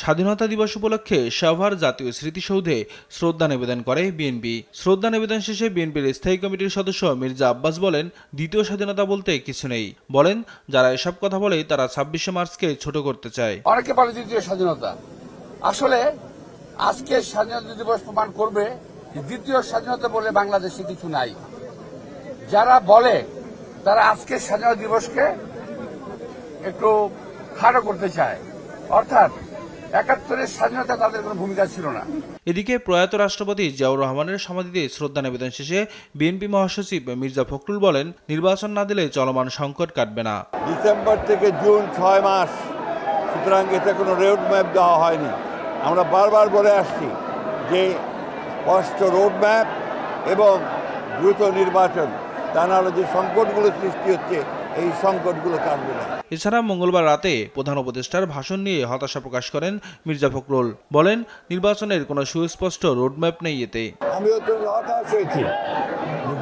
স্বাধীনতা দিবস উপলক্ষে সাভার জাতীয় স্মৃতিসৌধে শ্রদ্ধা নিবেদন করে বিএনপি। শ্রদ্ধা নিবেদন শেষে বিএনপির স্থায়ী কমিটির সদস্য মির্জা আব্বাস বলেন, দ্বিতীয় স্বাধীনতা বলতে কিছু নেই। বলেন, যারা এসব কথা বলে তারা ২৬শে মার্চকে ছোট করতে চায়। অনেকে বলে দ্বিতীয় স্বাধীনতা, আসলে আজকে স্বাধীনতা দিবস প্রমাণ করবে দ্বিতীয় স্বাধীনতা বলে বাংলাদেশে কিছু নাই। যারা বলে তারা আজকে স্বাধীনতা দিবসকে একটু খাটো করতে চায়, অর্থাৎ ৭১-এর স্বাধীনতা তাদের কোনো ভূমিকা ছিল না। এদিকে প্রয়াত রাষ্ট্রপতি জিয়াউর রহমানের সমাধিতে শ্রদ্ধা নিবেদন শেষে বিএনপি মহাসচিব মির্জা ফখরুল বলেন, নির্বাচন না দিলে চলমান সংকট কাটবে না। ডিসেম্বর থেকে জুন ৬ মাস, সুতরাং এতে কোনো রোড ম্যাপ দেওয়া হয়নি। আমরা বারবার বলে আসছি যে স্পষ্ট রোড ম্যাপ এবং দ্রুত নির্বাচন, তা নাহলে যে সংকটগুলো সৃষ্টি হচ্ছে এই সংকটগুলো কাটবে না। এছাড়া মঙ্গলবার রাতে প্রধান উপদেষ্টার ভাষণ নিয়ে হতাশা প্রকাশ করেন মির্জা ফখরুল। বলেন, নির্বাচনের কোনো সুস্পষ্ট রোডম্যাপ নেই এতে। আমিও তো হতাশ হয়েছি,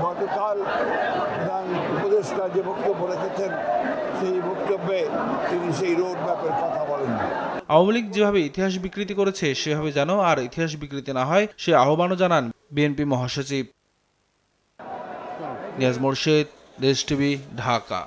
গতকাল প্রধান উপদেষ্টা যে বক্তব্য রেখেছেন সেই বক্তব্যে তিনি সেই রোডম্যাপের কথা বলেননি। আওয়ামী লীগ যেভাবে ইতিহাস বিকৃতি করেছে সেভাবে যেন আর ইতিহাস বিকৃতি না হয় সে আহ্বানও জানান বিএনপি মহাসচিব। নিয়াজ মোরশেদ, দেশ টিভি, ঢাকা।